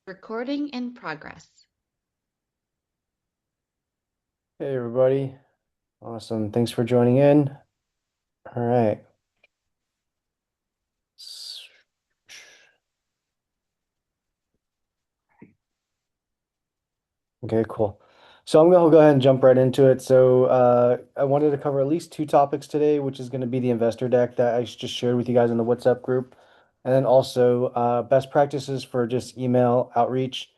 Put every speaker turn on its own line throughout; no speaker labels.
Recording in progress.
Hey everybody. Awesome. Thanks for joining in. All right. S- Okay, cool. So I'm gonna go ahead and jump right into it. I wanted to cover at least two topics today, which is going to be the investor deck that I just shared with you guys in the WhatsApp group, and then also best practices for just email outreach.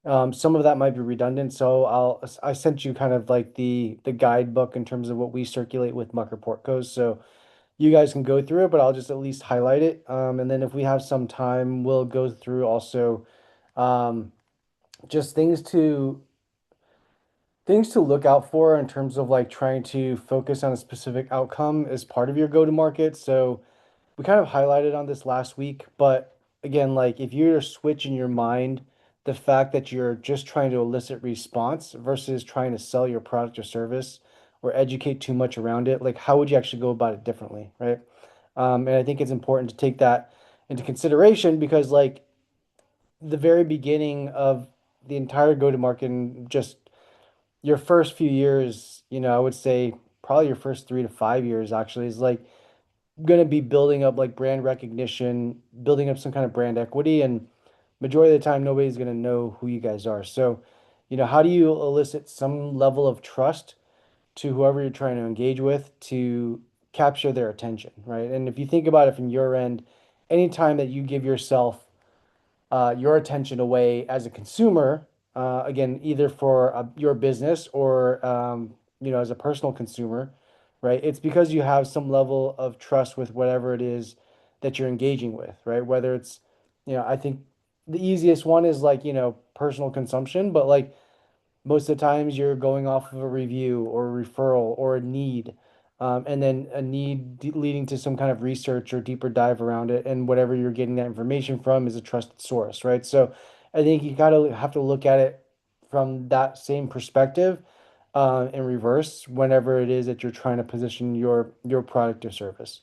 Some of that might be redundant, so I sent you kind of like the guidebook in terms of what we circulate with Mucker Portcos. So you guys can go through it, but I'll just at least highlight it. And then if we have some time, we'll go through also um, just things to look out for in terms of like trying to focus on a specific outcome as part of your go-to-market. So we kind of highlighted on this last week, but again, like if you're to switch in your mind the fact that you're just trying to elicit response versus trying to sell your product or service or educate too much around it, like how would you actually go about it differently, right? And I think it's important to take that into consideration because like the very beginning of the entire go-to-market and just your first few years, I would say probably your first 3 to 5 years actually is like going to be building up like brand recognition, building up some kind of brand equity, and majority of the time nobody's going to know who you guys are. So, how do you elicit some level of trust to whoever you're trying to engage with to capture their attention, right? And if you think about it from your end, anytime that you give yourself your attention away as a consumer, again, either for your business or as a personal consumer, right? It's because you have some level of trust with whatever it is that you're engaging with, right? Whether it's, I think the easiest one is like, personal consumption, but like most of the times you're going off of a review or a referral or a need, and then a need leading to some kind of research or deeper dive around it. And whatever you're getting that information from is a trusted source, right? So I think you gotta have to look at it from that same perspective, in reverse whenever it is that you're trying to position your product or service.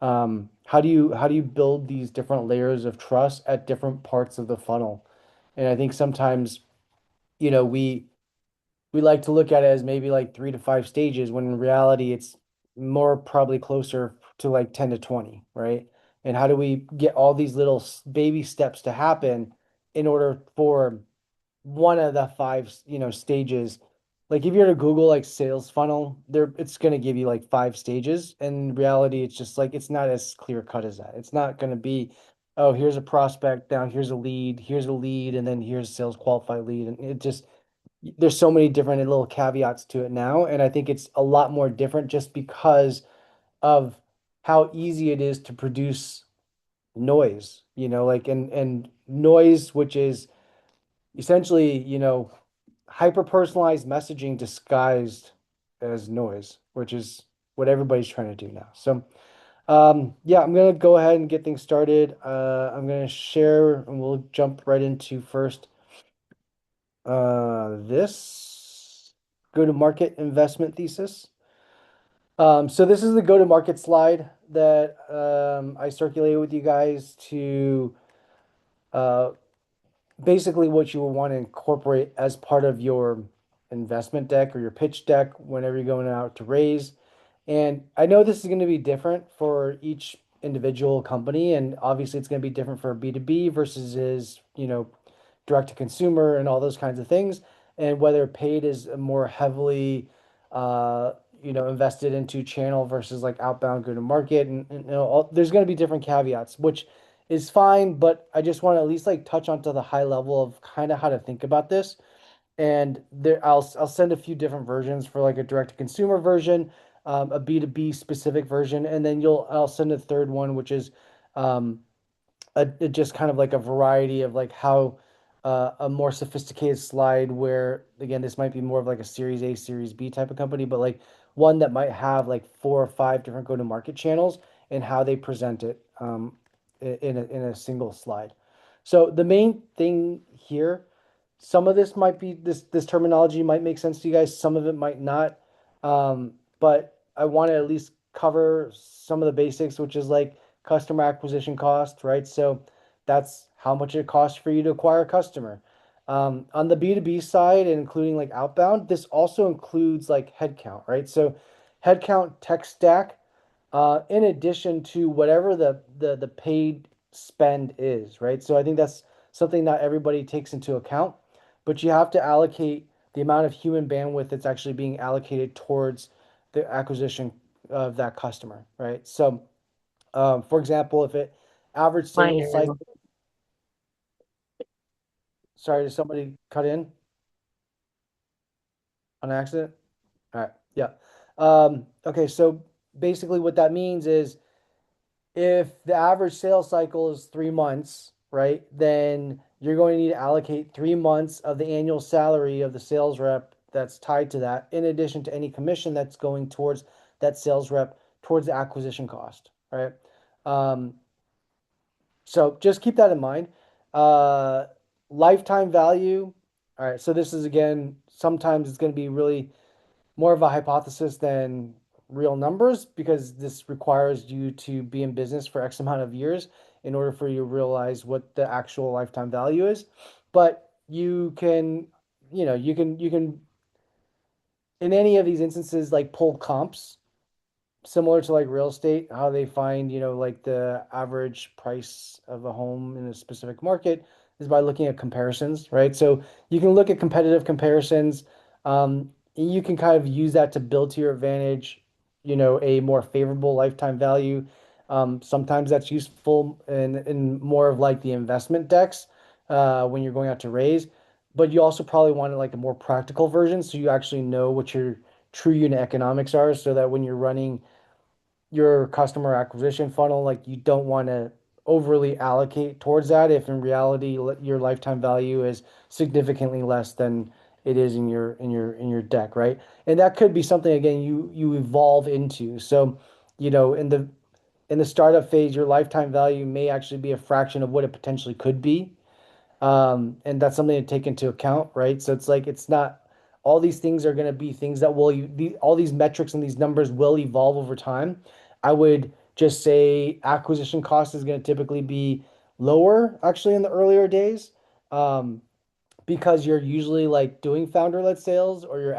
How do you build these different layers of trust at different parts of the funnel? And I think sometimes, we like to look at it as maybe like 3 to 5 stages when in reality it's more probably closer to like 10 to 20, right? And how do we get all these little baby steps to happen in order for one of the five, stages? Like if you're to Google like sales funnel, there it's going to give you like 5 stages. And in reality, it's just like it's not as clear cut as that. It's not going to be, oh, here's a prospect, now here's a lead, and then here's a sales qualified lead. And it just there's so many different little caveats to it now, and I think it's a lot more different just because of how easy it is to produce noise, like and noise, which is essentially, hyper personalized messaging disguised as noise, which is what everybody's trying to do now. So, yeah, I'm gonna go ahead and get things started. I'm gonna share, and we'll jump right into first. This go-to-market investment thesis. So this is the go-to-market slide that I circulated with you guys to uh, basically what you will want to incorporate as part of your investment deck or your pitch deck whenever you're going out to raise. And I know this is going to be different for each individual company, and obviously it's going to be different for B2B versus direct to consumer and all those kinds of things. And whether paid is more heavily uh, invested into channel versus like outbound go to market, and there's going to be different caveats, which is fine, but I just want to at least like touch onto the high level of kind of how to think about this. And there, I'll send a few different versions for like a direct to consumer version, a B2B specific version, and then I'll send a third one, which is um, just kind of like a variety of like how a more sophisticated slide where again this might be more of like a series A, series B type of company, but like one that might have like 4 or 5 different go-to-market channels and how they present it in a single slide. So the main thing here, some of this might be this terminology might make sense to you guys, some of it might not. But I want to at least cover some of the basics, which is like customer acquisition cost, right? So that's how much it costs for you to acquire a customer. On the B2B side, and including like outbound, this also includes like headcount, right? So headcount, tech stack, in addition to whatever the paid spend is, right? So I think that's something not everybody takes into account, but you have to allocate the amount of human bandwidth that's actually being allocated towards the acquisition of that customer, right? So, for example, if it average sales cycle,
Bueno,
sorry, did somebody cut in on accident? All right, yeah. Okay, so basically what that means is if the average sales cycle is 3 months, right, then you're going to need to allocate 3 months of the annual salary of the sales rep that's tied to that, in addition to any commission that's going towards that sales rep towards the acquisition cost, right? Um, so just keep that in mind. Uh, Lifetime value. All right, so this is again, sometimes it's going to be really more of a hypothesis than real numbers because this requires you to be in business for X amount of years in order for you to realize what the actual lifetime value is. But you can, you can in any of these instances like pull comps similar to like real estate, how they find, like the average price of a home in a specific market is by looking at comparisons, right? So you can look at competitive comparisons. You can kind of use that to build to your advantage, a more favorable lifetime value. Sometimes that's useful in more of like the investment decks when you're going out to raise, but you also probably want like a more practical version so you actually know what your true unit economics are so that when you're running your customer acquisition funnel, like you don't want to overly allocate towards that if in reality your lifetime value is significantly less than it is in your deck, right? And that could be something again you evolve into. So, in the startup phase, your lifetime value may actually be a fraction of what it potentially could be. And that's something to take into account, right? So it's like it's not all these things are going to be things that all these metrics and these numbers will evolve over time. I would just say acquisition cost is going to typically be lower actually in the earlier days. Um, because you're usually like doing founder-led sales or you're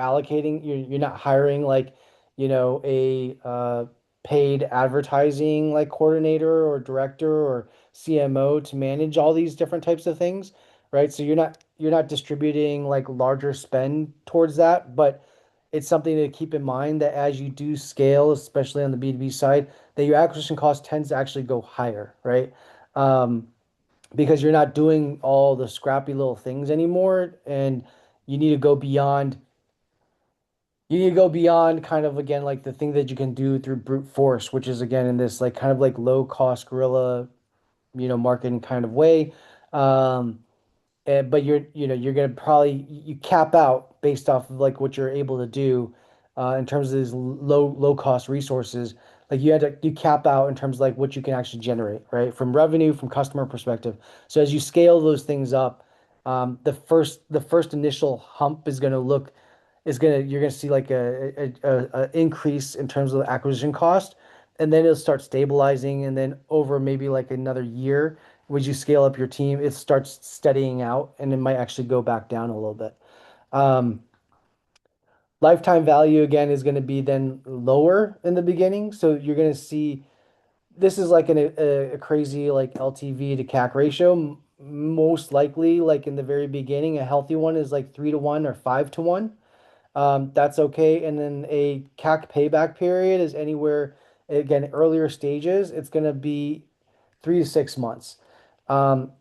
not hiring like a paid advertising like coordinator or director or CMO to manage all these different types of things, right? So you're not distributing like larger spend towards that, but it's something to keep in mind that as you do scale, especially on the B2B side, that your acquisition cost tends to actually go higher, right? Um, because you're not doing all the scrappy little things anymore, and you need to go beyond you need to go beyond kind of again like the thing that you can do through brute force, which is again in this like kind of like low cost guerrilla, marketing kind of way. Um, but you're gonna probably you cap out based off of like what you're able to do in terms of these low cost resources. Like you cap out in terms of like what you can actually generate, right? From revenue, from customer perspective. So as you scale those things up, the first initial hump you're gonna see like a increase in terms of the acquisition cost, and then it'll start stabilizing, and then over maybe like another year, as you scale up your team, it starts steadying out, and it might actually go back down a little bit. Um, Lifetime value again is going to be then lower in the beginning, so you're going to see this is like a crazy like LTV to CAC ratio. Most likely, like in the very beginning, a healthy one is like 3 to 1 or 5 to 1. That's okay. And then a CAC payback period is anywhere, again, earlier stages, it's going to be 3 to 6 months. Um,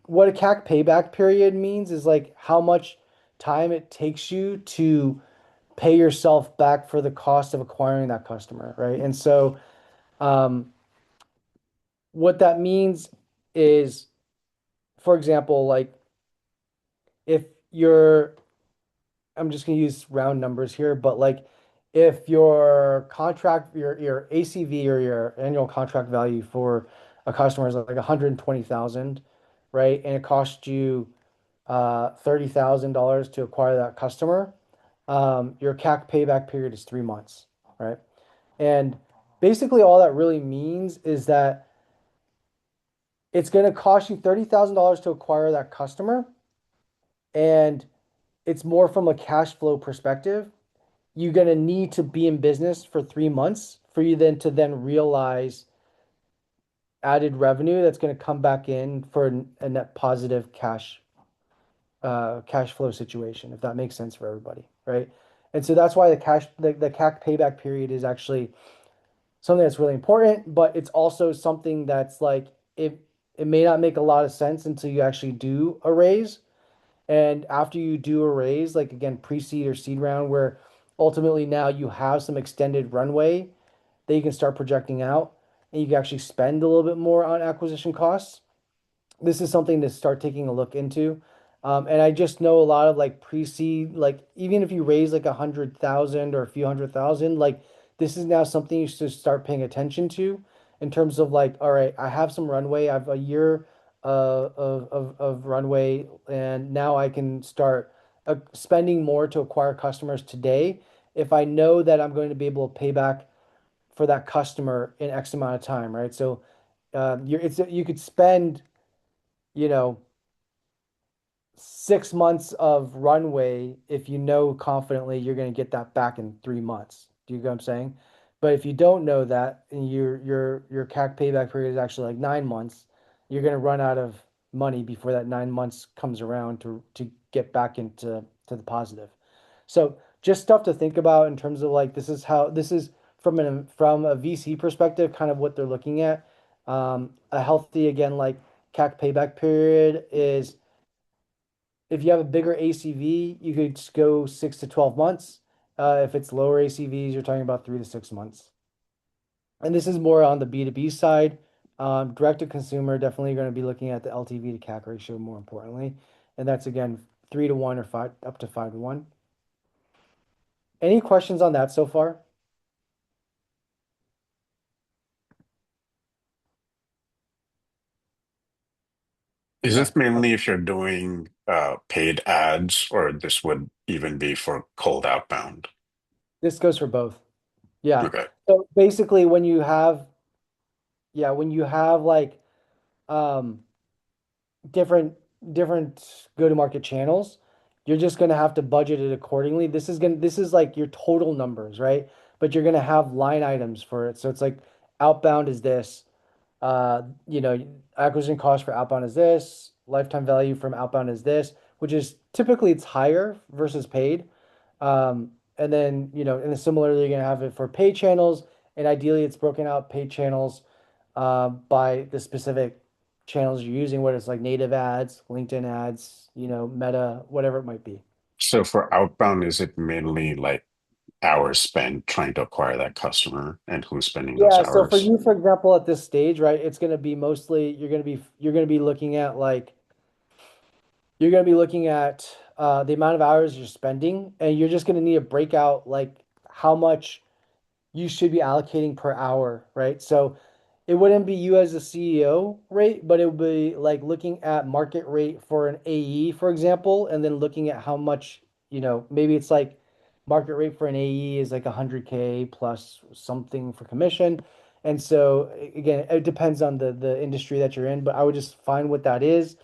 what a CAC payback period means is like how much time it takes you to pay yourself back for the cost of acquiring that customer, right? And so, um, what that means is, for example, like if you're I'm just gonna use round numbers here, but like if your ACV or your annual contract value for a customer is like 120,000, right? And it costs you $30,000 to acquire that customer, your CAC payback period is 3 months, right? And basically all that really means is that It's going to cost you $30,000 to acquire that customer, and it's more from a cash flow perspective. You're going to need to be in business for 3 months for you then to then realize added revenue that's going to come back in for a net positive cash flow situation, if that makes sense for everybody, right? And so that's why the CAC payback period is actually something that's really important, but it's also something that's like it may not make a lot of sense until you actually do a raise. And after you do a raise, like again, pre-seed or seed round, where ultimately now you have some extended runway that you can start projecting out and you can actually spend a little bit more on acquisition costs. This is something to start taking a look into. And I just know a lot of like pre-seed, like even if you raise like 100,000 or a few 100,000, like this is now something you should start paying attention to in terms of like, all right, I have some runway, I have a year of runway, and now I can start spending more to acquire customers today if I know that I'm going to be able to pay back for that customer in X amount of time, right? So you could spend, you know, 6 months of runway if you know confidently you're going to get that back in 3 months. Do you get what I'm saying? But if you don't know that and your CAC payback period is actually like 9 months, you're going to run out of money before that 9 months comes around to get back into to the positive. So just stuff to think about in terms of like this is from a VC perspective, kind of what they're looking at. A healthy again like CAC payback period is if you have a bigger ACV, you could just go 6 to 12 months. If it's lower ACVs, you're talking about 3 to 6 months. And this is more on the B2B side. Direct to consumer, definitely going to be looking at the LTV to CAC ratio more importantly. And that's again 3 to 1 or five up to 5 to 1. Any questions on that so far?
Is
Okay.
this mainly if you're doing paid ads, or this would even be for cold outbound?
This goes for both. Yeah.
Okay.
So basically when you have like um different different go-to-market channels, you're just going to have to budget it accordingly. This is like your total numbers, right? But you're going to have line items for it. So it's like outbound is this, you know, acquisition cost for outbound is this, lifetime value from outbound is this, which is typically it's higher versus paid. And then, you know, and similarly, you're going to have it for paid channels, and ideally it's broken out paid channels by the specific channels you're using, whether it's like native ads, LinkedIn ads, you know, Meta, whatever it might be.
So for outbound, is it mainly like hours spent trying to acquire that customer and who's spending those
Yeah, so for
hours?
you, for example, at this stage, right, it's going to be mostly you're going to be looking at like you're going to be looking at the amount of hours you're spending, and you're just going to need to break out like how much you should be allocating per hour, right? So it wouldn't be you as a CEO rate, but it would be like looking at market rate for an AE, for example, and then looking at how much, you know, maybe it's like market rate for an AE is like 100K plus something for commission. And so again, it depends on the industry that you're in, but I would just find what that is.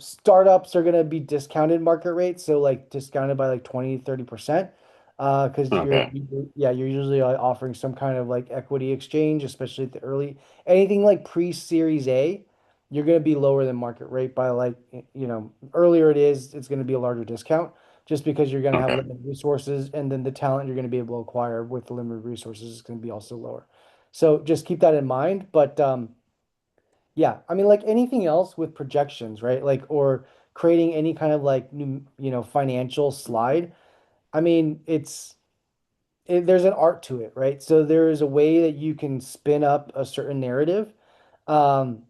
Startups are going to be discounted market rates, so like discounted by like 20-30%. Because
Okay.
yeah, you're usually offering some kind of like equity exchange, especially at the early anything like pre-Series A, you're going to be lower than market rate by like, you know, earlier it's going to be a larger discount just because you're going to have
Okay.
limited resources, and then the talent you're going to be able to acquire with the limited resources is going to be also lower. So just keep that in mind. But yeah, I mean, like anything else with projections, right? Like, or creating any kind of like new, you know, financial slide. I mean, there's an art to it, right? So there is a way that you can spin up a certain narrative, um,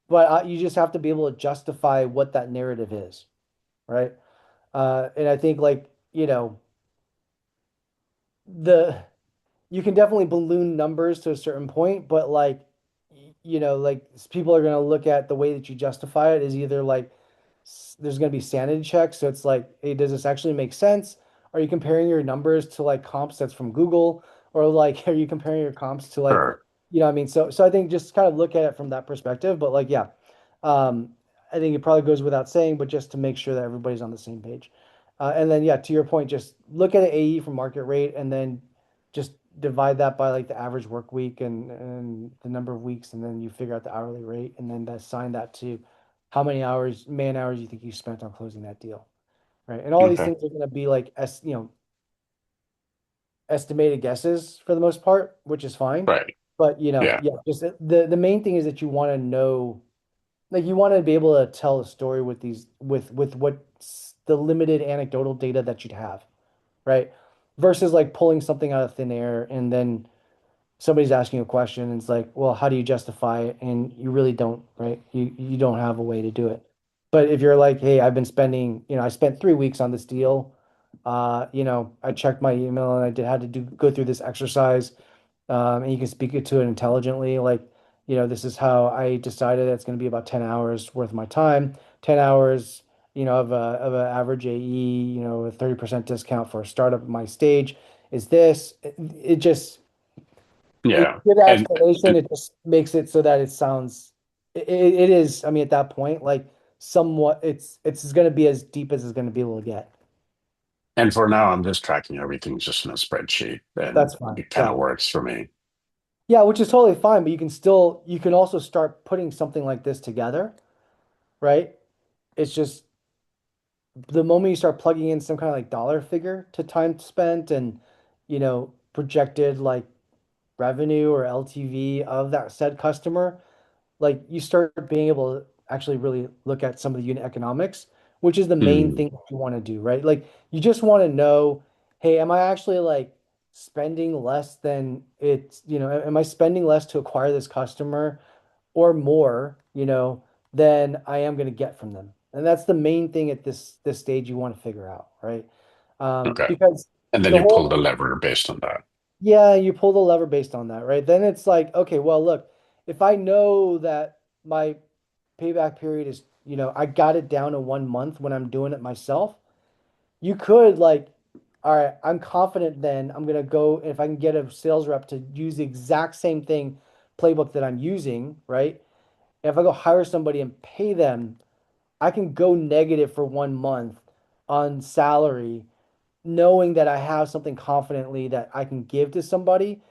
but you just have to be able to justify what that narrative is, right? And I think like, you know, the you can definitely balloon numbers to a certain point, but like, you know, like people are going to look at the way that you justify it is either like there's going to be sanity checks. So it's like, hey, does this actually make sense? Are you comparing your numbers to like comps that's from Google, or like, are you comparing your comps to like,
Sure.
you know, what I mean, so I think just kind of look at it from that perspective. But like, yeah, Um, I think it probably goes without saying, but just to make sure that everybody's on the same page. And then, yeah, to your point, just look at an AE from market rate and then just divide that by like the average work week and the number of weeks, and then you figure out the hourly rate, and then assign that to how many hours, man hours you think you spent on closing that deal, right? And all these
Okay.
things are going to be like, estimated guesses for the most part, which is fine.
Right.
But
Yeah.
yeah, just the main thing is that you want to know, like you want to be able to tell a story with these with what's the limited anecdotal data that you'd have, right? Versus like pulling something out of thin air and then somebody's asking you a question and it's like, well, how do you justify it? And you really don't, right? You don't have a way to do it. But if you're like, hey, I've been spending, I spent 3 weeks on this deal. I checked my email and had to go through this exercise. And you can speak it to it intelligently. Like, this is how I decided it's going to be about 10 hours worth of my time, 10 hours, of an average AE, a 30% discount for a startup at my stage is this. It just, when
Yeah.
you give that
And
explanation, it just makes it so that it sounds, it is, I mean, at that point, like somewhat, it's going to be as deep as it's going to be able to get.
and for now, I'm just tracking everything just in a spreadsheet, and
That's fine.
it kind
Yeah.
of works for me.
Yeah, which is totally fine, but you can also start putting something like this together, right? It's just the moment you start plugging in some kind of like dollar figure to time spent and, projected like revenue or LTV of that said customer, like you start being able to actually really look at some of the unit economics, which is the main
Mm,
thing that you want to do, right? Like you just want to know, hey, am I actually like spending less than am I spending less to acquire this customer or more, than I am going to get from them? And that's the main thing at this stage you want to figure out, right?
okay.
Because
And then
the
you pull the
whole
lever based on that.
yeah, you pull the lever based on that, right? Then it's like, okay, well, look, if I know that my payback period is, I got it down to 1 month when I'm doing it myself, you could like, all right, I'm confident then I'm gonna go, if I can get a sales rep to use the exact same thing playbook that I'm using, right? If I go hire somebody and pay them, I can go negative for 1 month on salary, knowing that I have something confidently that I can give to somebody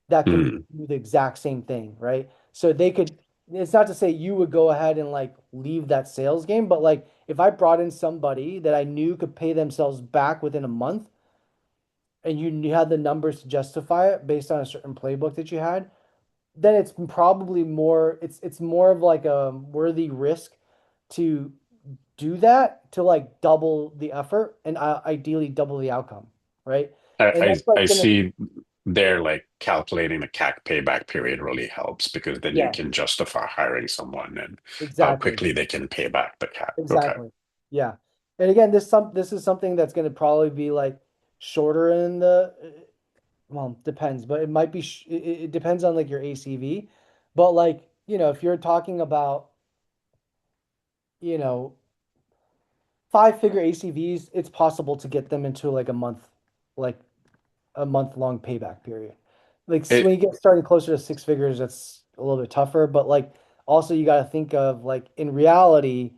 that can
Mm,
do the exact same thing, right? So they could, it's not to say you would go ahead and like leave that sales game, but like if I brought in somebody that I knew could pay themselves back within a month and you had the numbers to justify it based on a certain playbook that you had, then it's probably more, it's more of like a worthy risk to do that to like double the effort and ideally double the outcome, right?
I,
And
I
that's like
I
gonna,
see there like calculating the CAC payback period really helps because then you
yeah,
can justify hiring someone and how
exactly.
quickly they can pay back the CAC. Okay.
Exactly. Yeah. And again, this is something that's going to probably be like shorter in the well, depends, but it might be it depends on like your ACV. But like, if you're talking about, you know, 5-figure ACVs, it's possible to get them into like a month long payback period. Like when
It
you get starting closer to 6 figures, that's a little bit tougher. But like also you got to think of like in reality,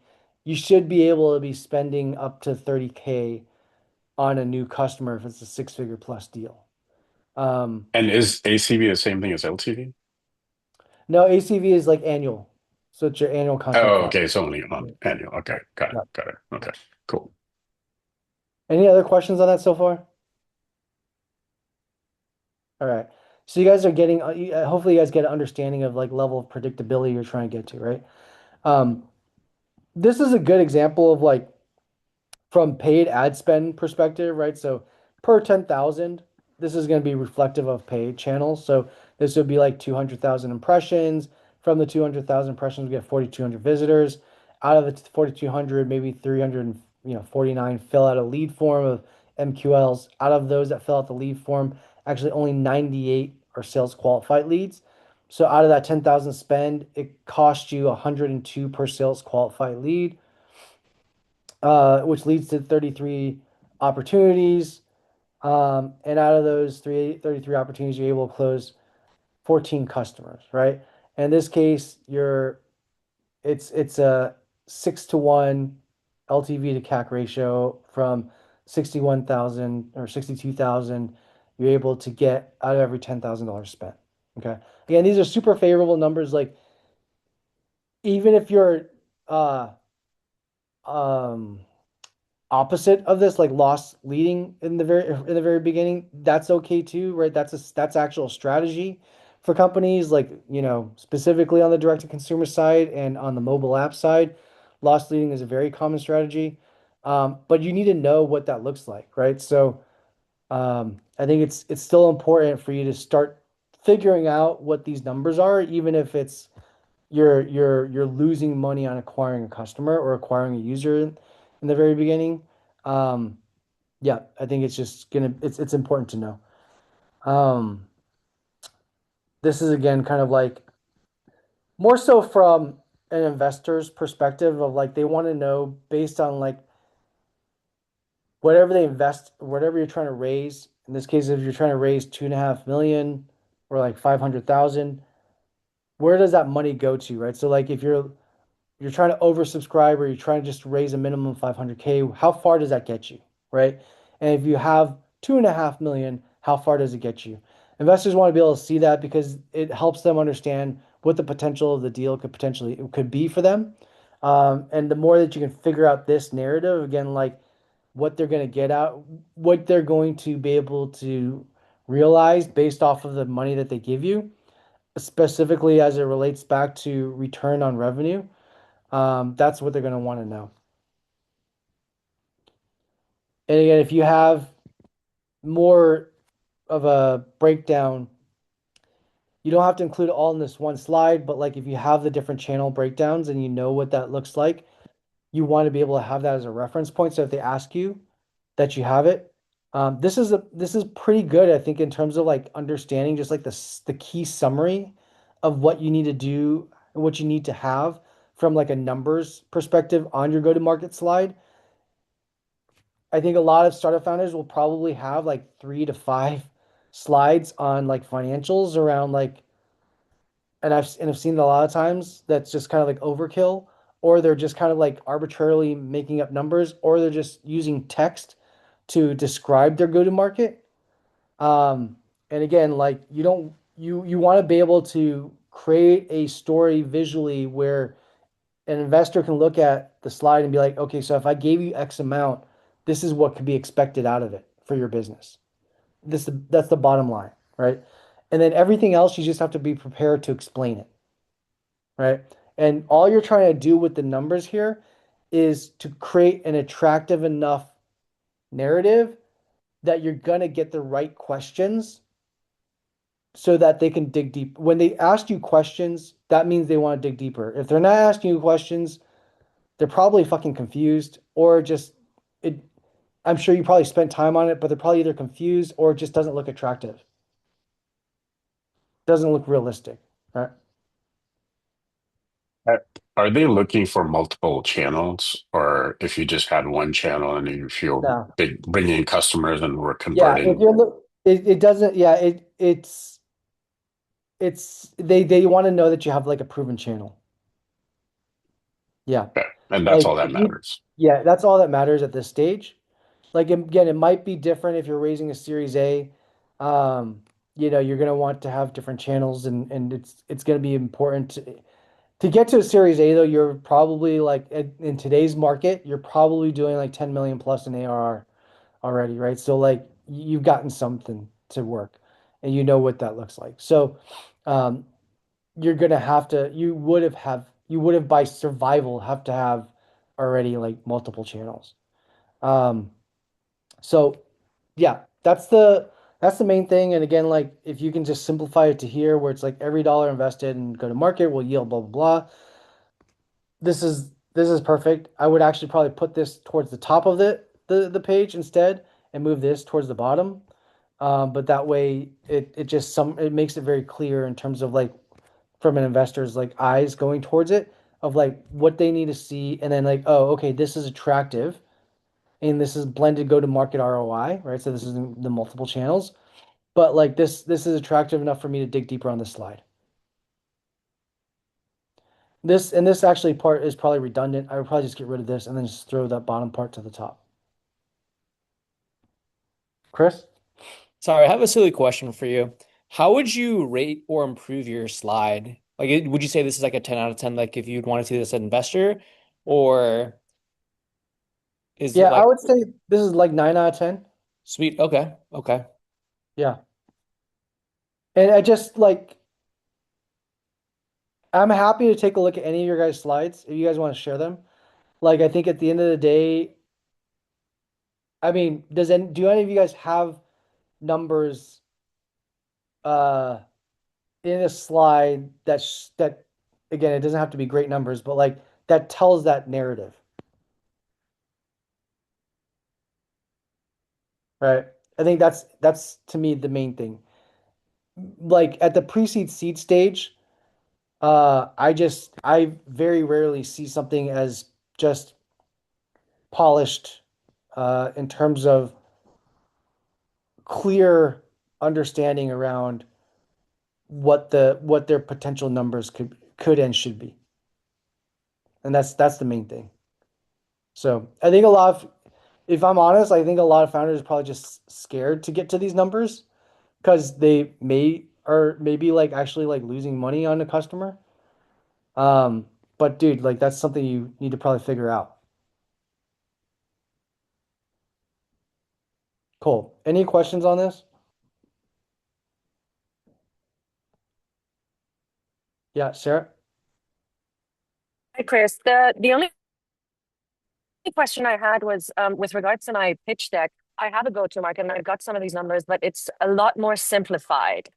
you should be able to be spending up to 30K on a new customer if it's a 6-figure plus deal. Um,
and is ACV the same thing as LTV?
no, ACV is like annual, so it's your annual contract
Oh,
value.
okay. It's only
Yeah,
on annual. Okay. Got it.
yeah,
Got it.
yeah.
Okay. Cool.
Any other questions on that so far? All right. So you guys are getting, hopefully you guys get an understanding of like level of predictability you're trying to get to, right? Um, this is a good example of like from paid ad spend perspective, right? So per 10,000, this is going to be reflective of paid channels. So this would be like 200,000 impressions. From the 200,000 impressions, we get 4,200 visitors. Out of the 4,200, maybe 300, 49 fill out a lead form of MQLs. Out of those that fill out the lead form, actually only 98 are sales qualified leads. So out of that 10,000 spend, it costs you 102 per sales qualified lead, which leads to 33 opportunities. And out of those 33 opportunities, you're able to close 14 customers, right? In this case, it's a 6 to 1 LTV to CAC ratio from 61,000 or 62,000 you're able to get out of every $10,000 spent. Okay. Again, these are super favorable numbers. Like even if you're uh um opposite of this, like loss leading in the very beginning, that's okay too, right? That's actual strategy for companies, like specifically on the direct to consumer side and on the mobile app side. Loss leading is a very common strategy, but you need to know what that looks like, right? So I think it's still important for you to start figuring out what these numbers are, even if it's you're losing money on acquiring a customer or acquiring a user in the very beginning. Um, yeah, I think it's just gonna it's important to know. Um, this is again kind of like more so from an investor's perspective of like they want to know based on like whatever they invest, whatever you're trying to raise. In this case, if you're trying to raise 2.5 million or like 500,000, where does that money go to, right? So like if you're trying to oversubscribe or you're trying to just raise a minimum of 500K, how far does that get you, right? And if you have 2.5 million, how far does it get you? Investors want to be able to see that because it helps them understand what the potential of the deal could be for them. And the more that you can figure out this narrative, again, like what they're going to get out, what they're going to be able to realize based off of the money that they give you, specifically as it relates back to return on revenue, that's what they're going to want to know. And again, if you have more of a breakdown, you don't have to include it all in this one slide, but like if you have the different channel breakdowns and you know what that looks like, you want to be able to have that as a reference point. So if they ask you that you have it, this is pretty good, I think, in terms of like understanding just like the key summary of what you need to do and what you need to have from like a numbers perspective on your go-to-market slide. I think a lot of startup founders will probably have like 3 to 5 slides on like financials around like, and I've seen it a lot of times that's just kind of like overkill, or they're just kind of like arbitrarily making up numbers, or they're just using text to describe their go-to-market. And again, like you want to be able to create a story visually where an investor can look at the slide and be like, okay, so if I gave you X amount, this is what could be expected out of it for your business. That's the bottom line, right? And then everything else, you just have to be prepared to explain it, right? And all you're trying to do with the numbers here is to create an attractive enough narrative that you're gonna get the right questions so that they can dig deep. When they ask you questions, that means they want to dig deeper. If they're not asking you questions, they're probably fucking confused or just it. I'm sure you probably spent time on it, but they're probably either confused or it just doesn't look attractive. Doesn't look realistic, right?
Uh, Are they looking for multiple channels, or if you just had one channel and you feel
No.
big, bringing in customers and we're
Yeah, if
converting?
you're look, it doesn't. Yeah, it's they want to know that you have like a proven channel. Yeah,
Okay. And that's
like
all that
if you,
matters.
yeah, that's all that matters at this stage. Like again, it might be different if you're raising a Series A. Um, you're gonna want to have different channels, and it's gonna be important to get to a Series A though. You're probably like in today's market, you're probably doing like 10 million plus in ARR already, right? So like you've gotten something to work, and you know what that looks like. So, um, you're gonna have to. You would have by survival have to have already like multiple channels. Um, so yeah, that's the main thing. And again, like if you can just simplify it to here, where it's like every dollar invested in go to market will yield blah blah blah. This is perfect. I would actually probably put this towards the top of the page instead and move this towards the bottom. But that way it makes it very clear in terms of like from an investor's like eyes going towards it of like what they need to see and then like, oh, okay, this is attractive and this is blended go to market ROI, right? So this is the multiple channels, but like this is attractive enough for me to dig deeper on this slide. this actually part is probably redundant. I would probably just get rid of this and then just throw that bottom part to the top. Chris?
Sorry, I have a silly question for you. How would you rate or improve your slide? Like, would you say this is like a 10 out of 10, like if you'd want to see this as an investor, or is it
Yeah, I
like
would say this is like 9 out of 10.
sweet? Okay, okay.
Yeah. And I just like I'm happy to take a look at any of your guys' slides if you guys want to share them. Like I think at the end of the day, I mean, do any of you guys have numbers uh in a slide that again, it doesn't have to be great numbers, but like that tells that narrative, right? I think that's to me the main thing. Like at the pre-seed seed stage, I very rarely see something as just polished in terms of clear understanding around what their potential numbers could and should be. And that's the main thing. So I think if I'm honest, I think a lot of founders are probably just scared to get to these numbers because they maybe like actually like losing money on a customer. Um, but dude, like that's something you need to probably figure out. Cool. Any questions on this? Yeah, Sarah?
Hi, Chris. The only question I had was with regards to my pitch deck. I have a go-to-market and I've got some of these numbers, but it's a lot more simplified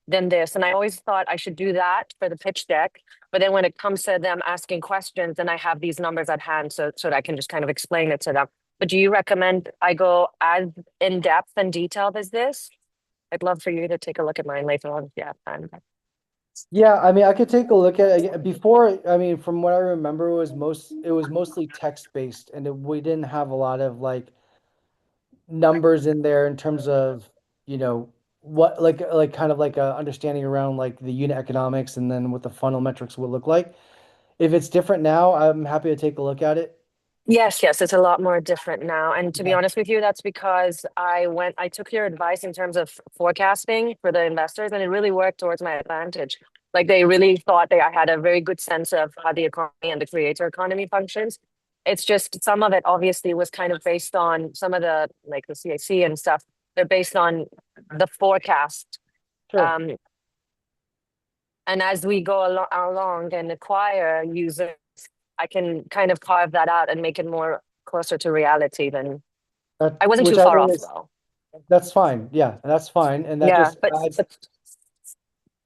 than this. And I always thought I should do that for the pitch deck. But then when it comes to them asking questions, then I have these numbers at hand so that I can just kind of explain it to them. But do you recommend I go as in depth and detailed as this? I'd love for you to take a look at mine later on if you have time.
Yeah, I mean, I could take a look at it again. Before. I mean, from what I remember, it was mostly text based, and we didn't have a lot of like numbers in there in terms of what like kind of like a understanding around like the unit economics and then what the funnel metrics would look like. If it's different now, I'm happy to take a look at it.
Yes, it's a lot more different now. And to be
Yeah,
honest with you, that's because I took your advice in terms of forecasting for the investors, and it really worked towards my advantage. Like they really thought I had a very good sense of how the economy and the creator economy functions. It's just some of it obviously was kind of based on some of the like the CAC and stuff. They're based on the forecast.
sure.
Um, and as we go along and acquire users, I can kind of carve that out and make it more closer to reality than
That
I wasn't too
which I
far
think
off
is
though.
that's fine. Yeah, that's fine, and that
Yeah,
just
but
adds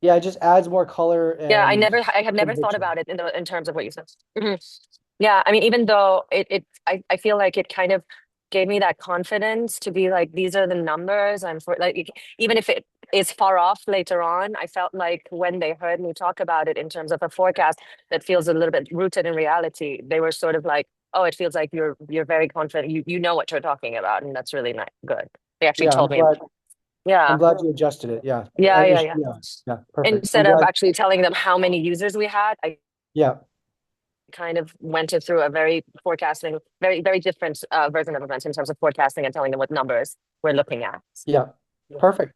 yeah, it just adds more color
yeah,
and
I have never thought
conviction.
about it in terms of what you said. Mhm. Yeah, I mean, even though I feel like it kind of gave me that confidence to be like, these are the numbers. I'm for like, even if it is far off later on, I felt like when they heard me talk about it in terms of a forecast that feels a little bit rooted in reality, they were sort of like, oh, it feels like you're very confident. You know what you're talking about, and that's really not good. They actually
Yeah,
told me,
I'm
yeah,
glad you adjusted it. Yeah,
yeah.
yeah, perfect. I'm
Instead of
glad.
actually telling them how many users we had, I
Yeah,
kind of went it through a very forecasting, very different version of events in terms of forecasting and telling them what numbers we're looking at.
yeah, perfect.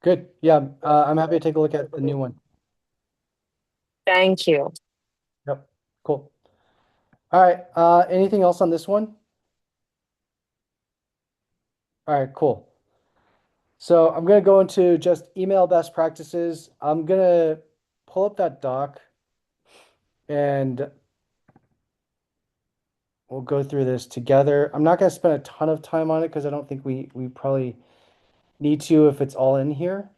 Good. Yeah, I'm happy to take a look at the new one.
Thank you.
Yep. Cool. All right. Anything else on this one? All right, cool. So I'm gonna go into just email best practices. I'm gonna pull up that doc and we'll go through this together. I'm not gonna spend a ton of time on it because I don't think we probably need to if it's all in here.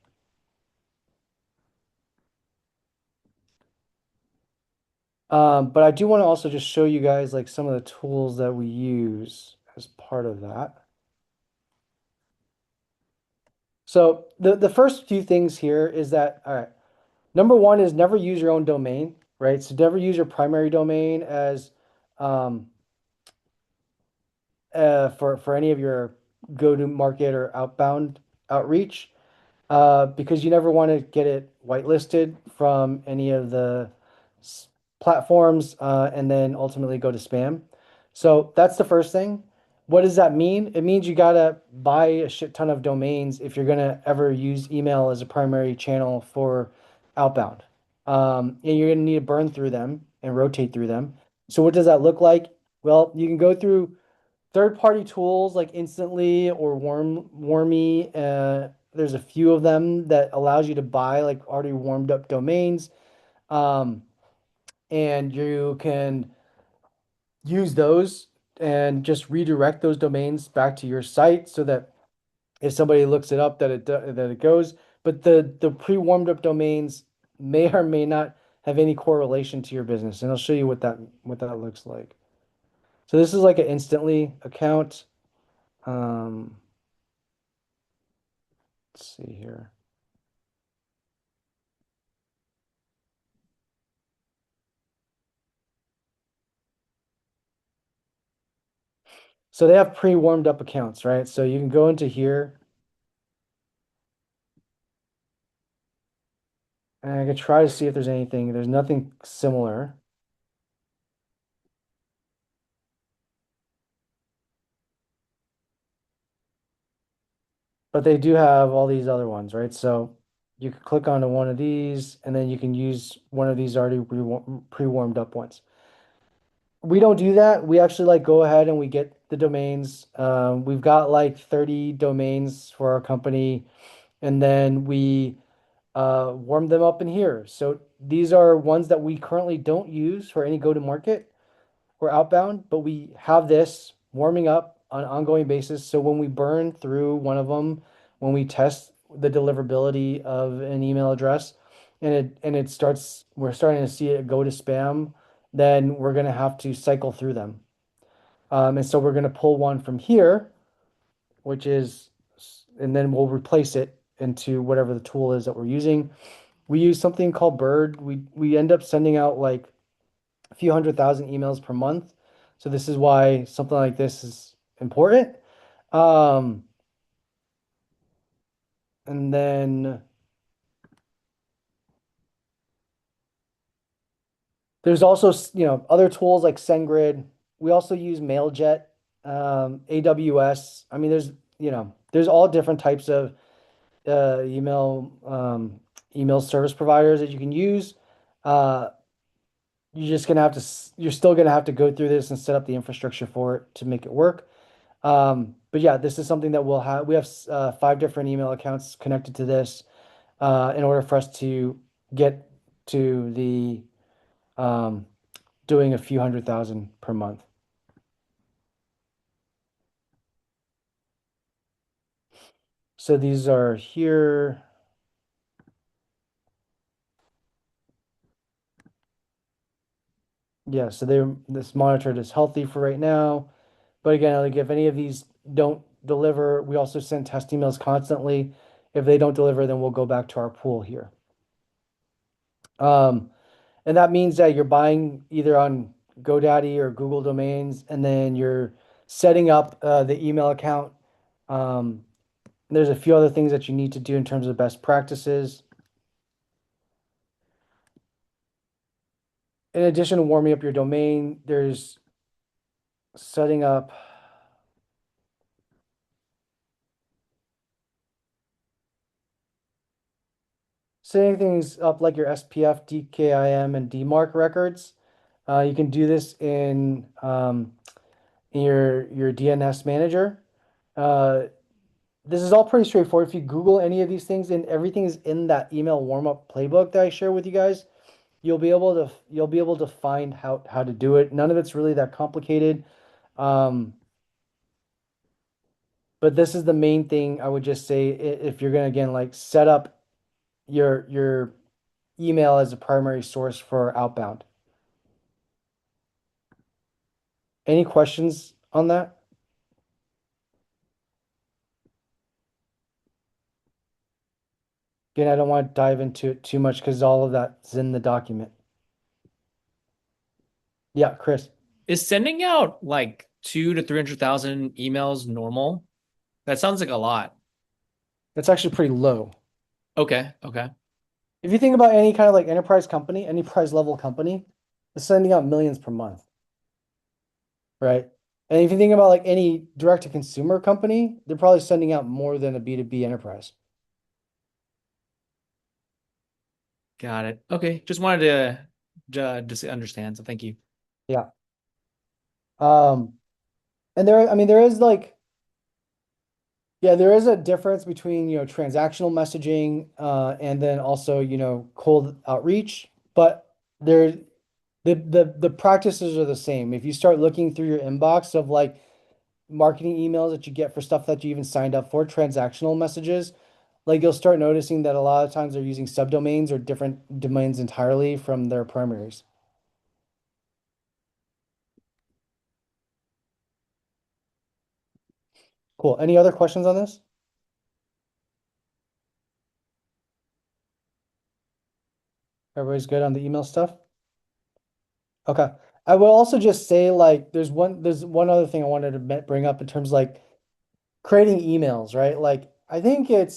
But I do want to also just show you guys like some of the tools that we use as part of that. So the first few things here is that, all right, number one is never use your own domain, right? So never use your primary domain as um, for any of your go-to-market or outbound outreach, because you never want to get it whitelisted from any of the platforms, and then ultimately go to spam. So that's the first thing. What does that mean? It means you gotta buy a shit ton of domains if you're gonna ever use email as a primary channel for outbound. And you're gonna need to burn through them and rotate through them. So what does that look like? Well, you can go through third-party tools like Instantly or Warmy. There's a few of them that allows you to buy like already warmed up domains. Um, and you can use those and just redirect those domains back to your site so that if somebody looks it up that it goes. But the pre-warmed up domains may or may not have any correlation to your business, and I'll show you what that looks like. So this is like an Instantly account. Um, let's see here. So they have pre-warmed up accounts, right? So you can go into here and I can try to see if there's anything. There's nothing similar. But they do have all these other ones, right? So you can click onto one of these and then you can use one of these already pre-warmed up ones. We don't do that. We actually like go ahead and we get the domains. We've got like 30 domains for our company, and then we warm them up in here. So these are ones that we currently don't use for any go-to-market or outbound, but we have this warming up on an ongoing basis. So when we burn through one of them, when we test the deliverability of an email address and it starts, we're starting to see it go to spam, then we're going to have to cycle through them. And so we're going to pull one from here, which is, and then we'll replace it into whatever the tool is that we're using. We use something called Bird. We end up sending out like a few 100,000 emails per month. So this is why something like this is important. Um, and then there's also, other tools like SendGrid. We also use Mailjet, AWS. I mean, there's all different types of email service providers that you can use. Uh, you're still gonna have to go through this and set up the infrastructure for it to make it work. But yeah, this is something that we'll have. We have 5 different email accounts connected to this in order for us to get to the doing a few 100,000 per month. So these are here. Yeah, so this monitored is healthy for right now. But again, like if any of these don't deliver, we also send test emails constantly. If they don't deliver, then we'll go back to our pool here. And that means that you're buying either on GoDaddy or Google domains, and then you're setting up the email account. There's a few other things that you need to do in terms of best practices. In addition to warming up your domain, there's setting up setting things up like your SPF, DKIM, and DMARC records. You can do this in your DNS manager. This is all pretty straightforward. If you Google any of these things, and everything is in that email warm-up playbook that I share with you guys, you'll be able to find how to do it. None of it's really that complicated. But this is the main thing I would just say if you're gonna again like set up your email as a primary source for outbound. Any questions on that? Again, I don't want to dive into it too much because all of that's in the document. Yeah, Chris.
Is sending out like 2 to 300,000 emails normal? That sounds like a lot.
That's actually pretty low.
Okay, okay.
If you think about any kind of like enterprise company, enterprise level company, sending out millions per month, right? And if you think about like any direct to consumer company, they're probably sending out more than a B2B enterprise.
Got it. Okay. Just wanted to just understand. So thank you.
Yeah. Um, and there, I mean, there is like, yeah, there is a difference between, transactional messaging, and then also, cold outreach, but there, the practices are the same. If you start looking through your inbox of like marketing emails that you get for stuff that you even signed up for, transactional messages, like you'll start noticing that a lot of times they're using subdomains or different domains entirely from their primaries. Cool. Any other questions on this? Everybody's good on the email stuff? Okay. I will also just say like there's one other thing I wanted to bring up in terms of like creating emails, right? Like I think and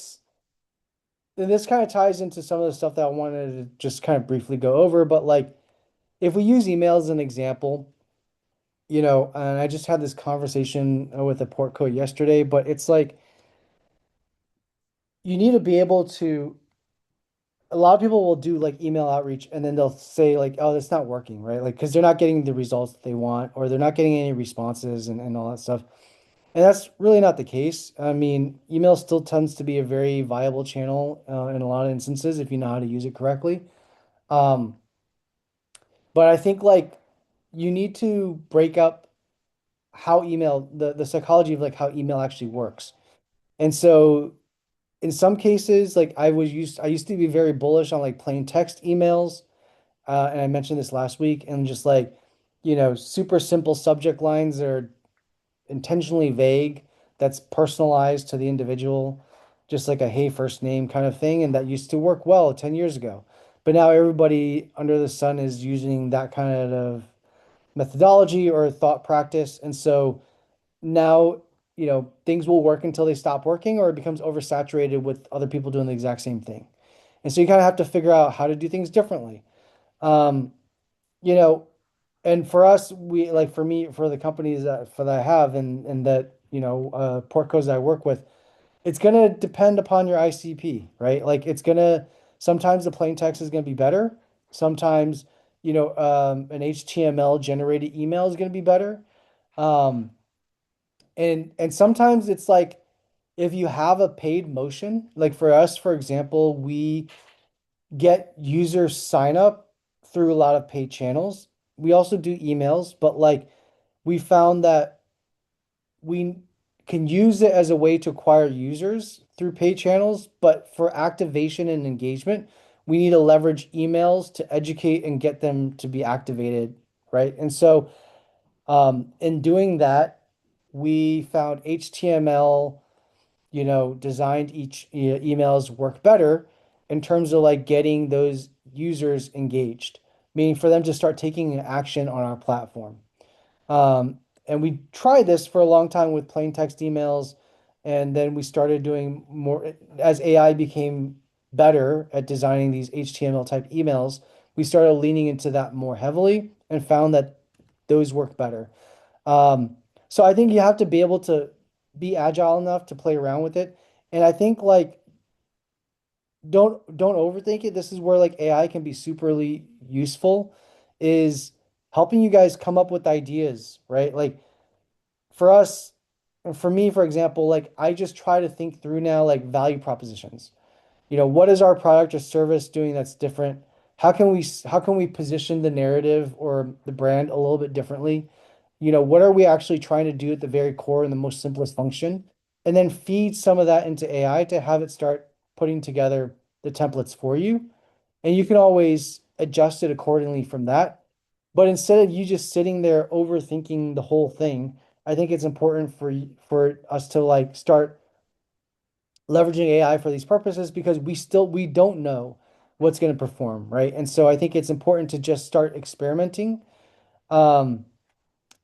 this kind of ties into some of the stuff that I wanted to just kind of briefly go over, but like if we use email as an example, and I just had this conversation with a portco yesterday, but it's like you need to be able to a lot of people will do like email outreach and then they'll say like, oh, that's not working, right? Like, because they're not getting the results that they want or they're not getting any responses and all that stuff. And that's really not the case. I mean, email still tends to be a very viable channel in a lot of instances if you know how to use it correctly. Um, but I think like you need to break up how the psychology of like how email actually works. And so in some cases, like I used to be very bullish on like plain text emails. And I mentioned this last week, and just like, super simple subject lines that are intentionally vague, that's personalized to the individual, just like a hey, first name kind of thing. And that used to work well 10 years ago. But now everybody under the sun is using that kind of methodology or thought practice. And so now, things will work until they stop working or it becomes oversaturated with other people doing the exact same thing. And so you kind of have to figure out how to do things differently. Um, you know, and for us, we like for me, for the companies that I have and that, portcos that I work with, it's gonna depend upon your ICP, right? Like it's gonna sometimes the plain text is gonna be better. Sometimes, an HTML generated email is gonna be better. Um, and sometimes it's like if you have a paid motion, like for us, for example, we get user sign up through a lot of paid channels. We also do emails, but like we found that we can use it as a way to acquire users through paid channels, but for activation and engagement, we need to leverage emails to educate and get them to be activated, right? And so, in doing that, we found HTML designed emails work better in terms of like getting those users engaged, meaning for them to start taking action on our platform. Um, and we tried this for a long time with plain text emails, and then we started doing more as AI became better at designing these HTML type emails. We started leaning into that more heavily and found that those work better. Um, so I think you have to be able to be agile enough to play around with it. And I think like don't overthink it. This is where like AI can be superly useful is helping you guys come up with ideas, right? Like for us, for me, for example, like I just try to think through now like value propositions. What is our product or service doing that's different? How can we position the narrative or the brand a little bit differently? What are we actually trying to do at the very core and the most simplest function? And then feed some of that into AI to have it start putting together the templates for you. And you can always adjust it accordingly from that. But instead of you just sitting there overthinking the whole thing, I think it's important for us to like start leveraging AI for these purposes because we don't know what's going to perform, right? And so I think it's important to just start experimenting. Um,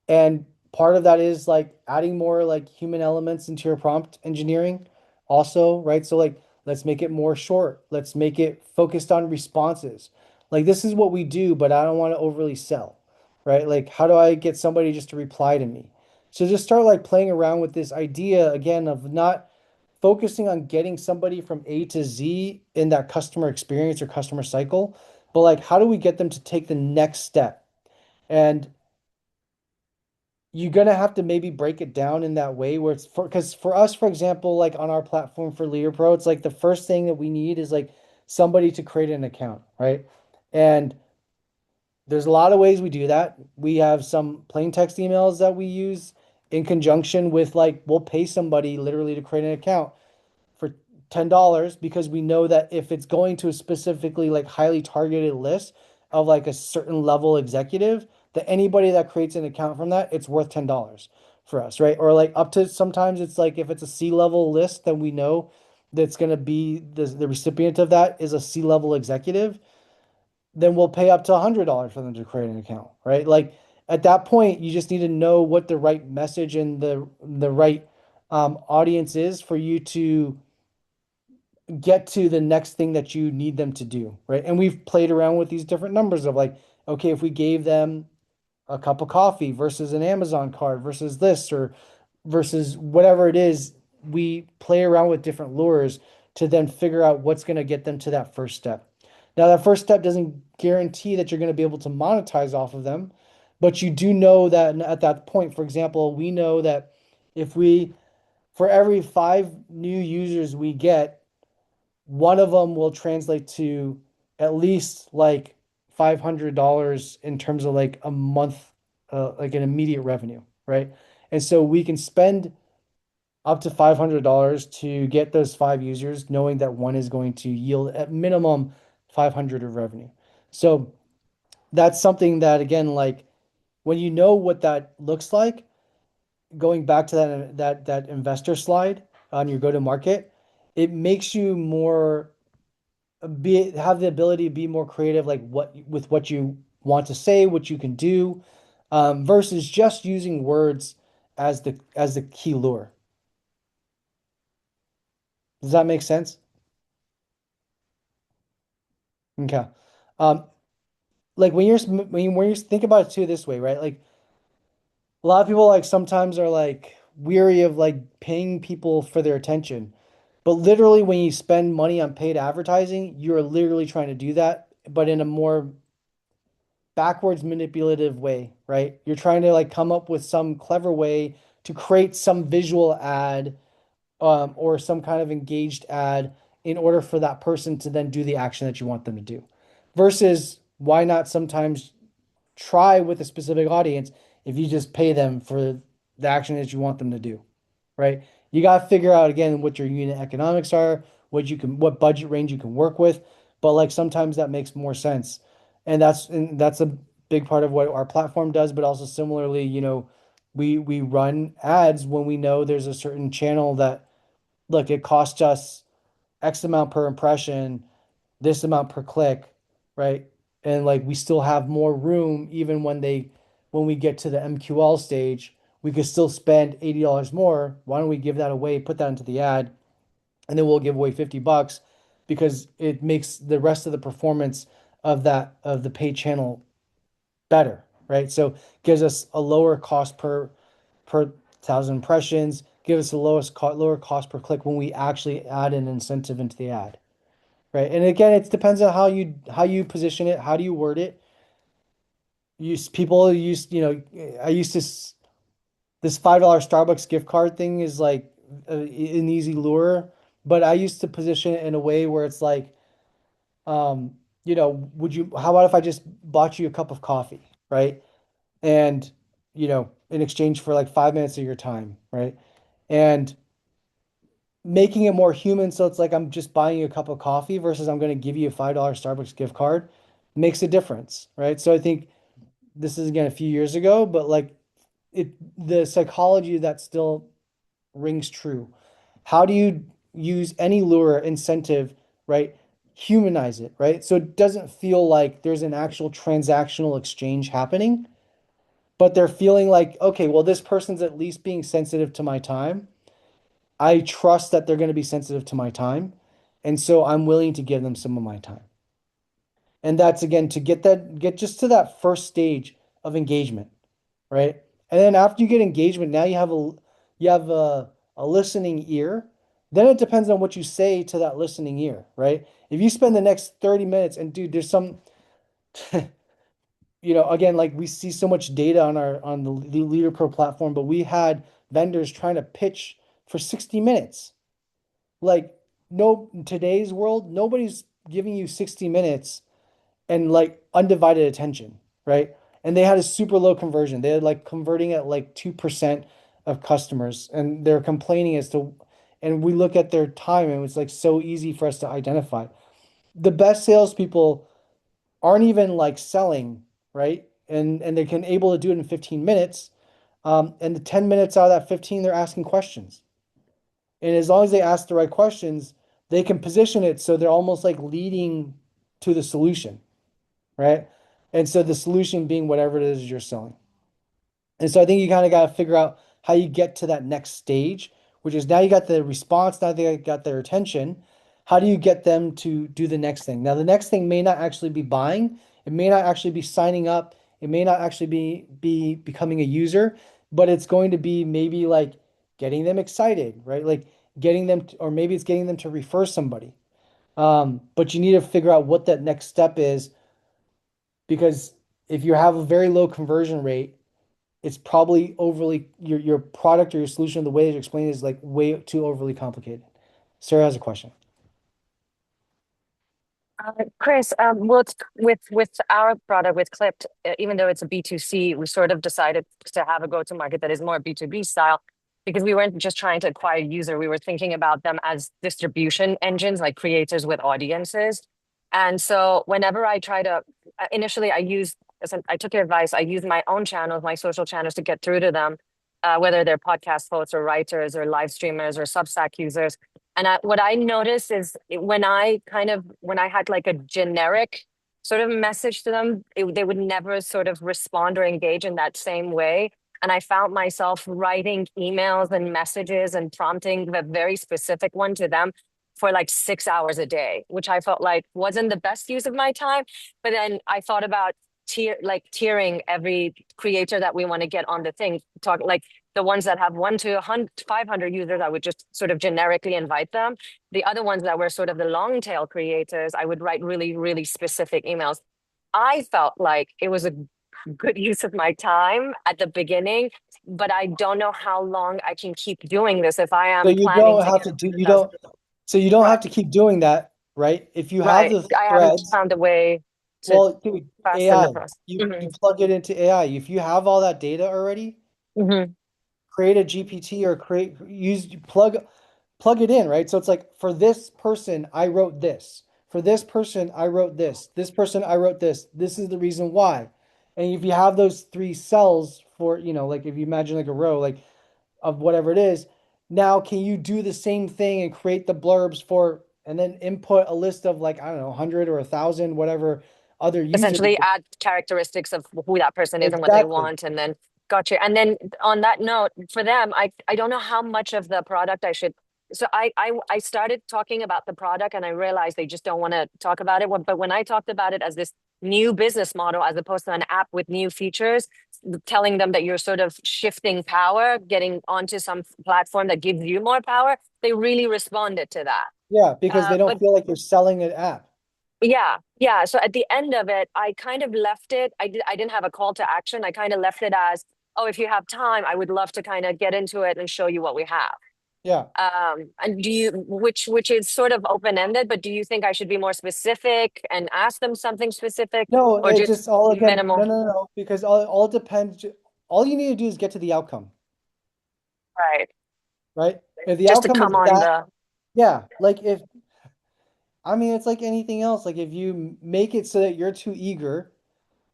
and part of that is like adding more like human elements into your prompt engineering also, right? So like let's make it more short. Let's make it focused on responses. Like this is what we do, but I don't want to overly sell, right? Like how do I get somebody just to reply to me? So just start like playing around with this idea again of not focusing on getting somebody from A to Z in that customer experience or customer cycle, but like how do we get them to take the next step? And you're gonna have to maybe break it down in that way where it's for because for us, for example, like on our platform for Leader Pro, it's like the first thing that we need is like somebody to create an account, right? And there's a lot of ways we do that. We have some plain text emails that we use in conjunction with like we'll pay somebody literally to create an account for $10 because we know that if it's going to a specifically like highly targeted list of like a certain level executive, that anybody that creates an account from that, it's worth $10 for us, right? Or like up to sometimes it's like if it's a C-level list, then we know that's going to be the recipient of that is a C-level executive, then we'll pay up to $100 for them to create an account, right? Like at that point, you just need to know what the right message and the right audience is for you to get to the next thing that you need them to do, right? And we've played around with these different numbers of like, okay, if we gave them a cup of coffee versus an Amazon card versus this or versus whatever it is, we play around with different lures to then figure out what's going to get them to that first step. Now, that first step doesn't guarantee that you're going to be able to monetize off of them, but you do know that at that point, for example, we know that if we, for every 5 new users we get, one of them will translate to at least like $500 in terms of like a month, like an immediate revenue, right? And so we can spend up to $500 to get those 5 users, knowing that one is going to yield at minimum 500 of revenue. So that's something that, again, like when you know what that looks like, going back to that investor slide on your go to market, it makes you more have the ability to be more creative, like what you want to say, what you can do, versus just using words as the key lure. Does that make sense? Okay. Um, like when you think about it too this way, right? Like a lot of people like sometimes are like weary of like paying people for their attention. But literally when you spend money on paid advertising, you're literally trying to do that, but in a more backwards manipulative way, right? You're trying to like come up with some clever way to create some visual ad or some kind of engaged ad in order for that person to then do the action that you want them to do. Versus why not sometimes try with a specific audience if you just pay them for the action that you want them to do, right? You got to figure out again what your unit economics are, what budget range you can work with, but like sometimes that makes more sense. And that's a big part of what our platform does, but also similarly, we run ads when we know there's a certain channel that look, it costs us X amount per impression, this amount per click, right? And like we still have more room even when we get to the MQL stage, we could still spend $80 more. Why don't we give that away, put that into the ad, and then we'll give away $50 because it makes the rest of the performance of the paid channel better, right? So gives us a lower cost per thousand impressions, give us the lower cost per click when we actually add an incentive into the ad. Right. And again, it depends on how you position it, how do you word it. People use, I used this $5 Starbucks gift card thing is like an easy lure, but I used to position it in a way where it's like, how about if I just bought you a cup of coffee, right? And, in exchange for like 5 minutes of your time, right? And making it more human so it's like I'm just buying you a cup of coffee versus I'm going to give you a $5 Starbucks gift card makes a difference, right? So I think this is again a few years ago, but like the psychology of that still rings true. How do you use any lure incentive, right? Humanize it, right? So it doesn't feel like there's an actual transactional exchange happening, but they're feeling like, okay, well, this person's at least being sensitive to my time. I trust that they're going to be sensitive to my time. And so I'm willing to give them some of my time. And that's again to get just to that first stage of engagement, right? And then after you get engagement, now you have a listening ear. Then it depends on what you say to that listening ear, right? If you spend the next 30 minutes and dude, there's some again, like we see so much data on the Leader Pro platform, but we had vendors trying to pitch for 60 minutes. Like no, in today's world, nobody's giving you 60 minutes and like undivided attention, right? And they had a super low conversion. They had like converting at like 2% of customers, and they're complaining as to, and we look at their time and it's like so easy for us to identify. The best salespeople aren't even like selling, right? And they can able to do it in 15 minutes. And the 10 minutes out of that 15, they're asking questions. And as long as they ask the right questions, they can position it so they're almost like leading to the solution, right? And so the solution being whatever it is you're selling. And so I think you kind of got to figure out how you get to that next stage, which is now you got the response, now they got their attention. How do you get them to do the next thing? Now, the next thing may not actually be buying, it may not actually be signing up, it may not actually be becoming a user, but it's going to be maybe like getting them excited, right? Like getting them to, or maybe it's getting them to refer somebody. But you need to figure out what that next step is because if you have a very low conversion rate, it's probably overly your product or your solution, the way that you explain it is like way too overly complicated. Sarah has a question.
Chris, well, with our product with Clipped, even though it's a B2C, we sort of decided to have a go-to-market that is more B2B style because we weren't just trying to acquire user. We were thinking about them as distribution engines, like creators with audiences. And so whenever I try to, initially I used, I took your advice. I used my own channels, my social channels to get through to them, whether they're podcast hosts or writers or live streamers or Substack users. And what I noticed is when I had like a generic sort of message to them, they would never sort of respond or engage in that same way. And I found myself writing emails and messages and prompting the very specific one to them for like 6 hours a day, which I felt like wasn't the best use of my time. But then I thought about tiering every creator that we want to get on the thing, talk like the ones that have 500 users, I would just sort of generically invite them. The other ones that were sort of the long tail creators, I would write really, really specific emails. I felt like it was a good use of my time at the beginning, but I don't know how long I can keep doing this if I
So
am
you
planning
don't
to
have
get
to do
into
you
the
don't so you don't
right,
have to keep doing that, right? If you have
right.
the
I haven't
threads,
found a way to
well, dude,
fasten the
AI,
process.
you plug it into AI. If you have all that data already,
Hmm.
create a GPT or create use plug it in, right? So it's like for this person, I wrote this. For this person, I wrote this. This person, I wrote this. This is the reason why. And if you have those three cells for, like if you imagine like a row, like of whatever it is, now can you do the same thing and create the blurbs for, and then input a list of like, I don't know, 100 or 1,000, whatever other users.
Essentially add characteristics of who that person is and what they
Exactly.
want, and then gotcha. And then on that note, for them, I don't know how much of the product I should. So I started talking about the product and I realized they just don't want to talk about it. But when I talked about it as this new business model as opposed to an app with new features, telling them that you're sort of shifting power, getting onto some platform that gives you more power, they really responded to that.
Yeah, because they don't
But
feel like you're selling an app.
yeah, yeah. So at the end of it, I kind of left it. I didn't have a call to action. I kind of left it as, oh, if you have time, I would love to kind of get into it and show you what we have.
Yeah.
And which is sort of open-ended, but do you think I should be more specific and ask them something specific
No,
or
it
just
just all again,
minimal?
no, because all depends. All you need to do is get to the outcome,
Right.
right? If the
Just to
outcome is
come on
that,
the,
yeah, like if, I mean, it's like anything else. Like if you make it so that you're too eager,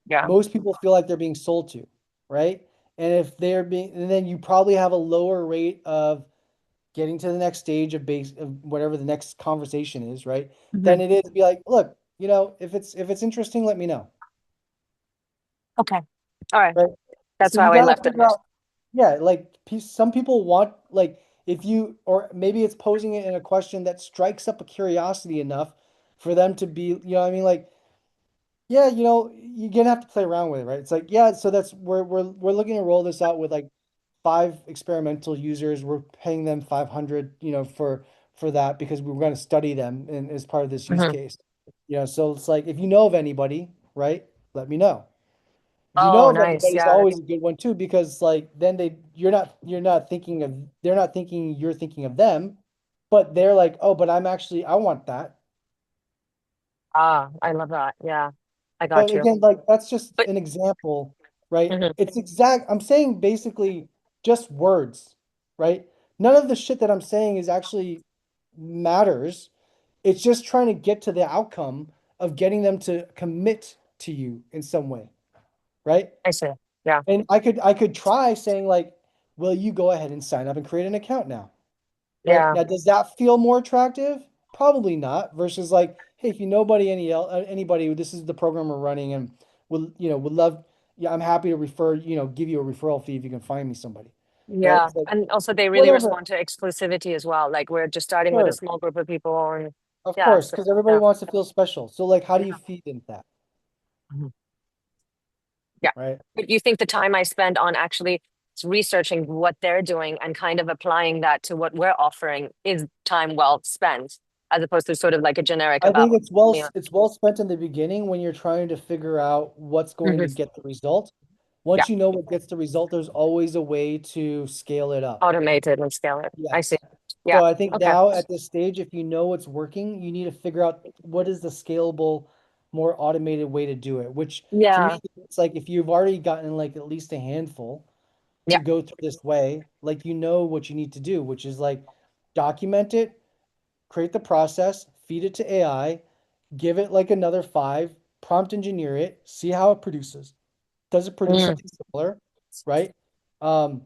yeah.
most people feel like they're being sold to, right? And if they're being, and then you probably have a lower rate of getting to the next stage of base of whatever the next conversation is, right?
Mhm.
Than it is to be like, look, if it's interesting, let me know,
Okay. All right.
right?
That's
So you
how I
got to
left it.
figure out, yeah, like some people want like if you or maybe it's posing it in a question that strikes up a curiosity enough for them to be, what I mean, like Yeah, you're gonna have to play around with it, right? It's like, yeah, so that's we're looking to roll this out with like 5 experimental users. We're paying them 500, for that because we're going to study them as part of this use
Mhm.
case. So it's like if you know of anybody, right, let me know. If you know
Oh,
of
nice.
anybody, it's
Yeah,
always
that's
a good one too, because like then you're not thinking of they're not thinking you're thinking of them, but they're like, oh, but I want that.
I love that. Yeah, I
But
got you.
again, like that's just
But
an example, right?
mhm,
I'm saying basically just words, right? None of the shit that I'm saying is actually matters. It's just trying to get to the outcome of getting them to commit to you in some way, right?
I see. Yeah,
And I could try saying like, will you go ahead and sign up and create an account now? Right?
yeah,
Now, does that feel more attractive? Probably not. Versus like, hey, if you nobody anybody, this is the program we're running, and would love. Yeah, I'm happy to give you a referral fee if you can find me somebody. Right?
yeah.
It's like
And also, they really
whatever.
respond to exclusivity as well. Like we're just starting with a
Sure,
small group of people, and
of
yeah,
course,
so
because everybody
yeah,
wants to feel special. So like, how do you
yeah.
feed into that?
Mhm. Yeah.
Right?
But you think the time I spend on actually researching what they're doing and kind of applying that to what we're offering is time well spent, as opposed to sort of like a generic
I think
about,
it's well
yeah,
it's well spent in the beginning when you're trying to figure out what's going to
mhm,
get the result.
yeah,
Once you know what gets the result, there's always a way to scale it up.
automated and scale it. I see.
Yes.
Yeah.
So I think
Okay.
now at this stage, if you know what's working, you need to figure out what is the scalable, more automated way to do it, which to me,
Yeah.
it's like if you've already gotten like at least a handful to
Yeah.
go through this way, like you know what you need to do, which is like document it, create the process, feed it to AI, give it like another five, prompt engineer it, see how it produces. Does it produce
Mm.
something similar, right? Um,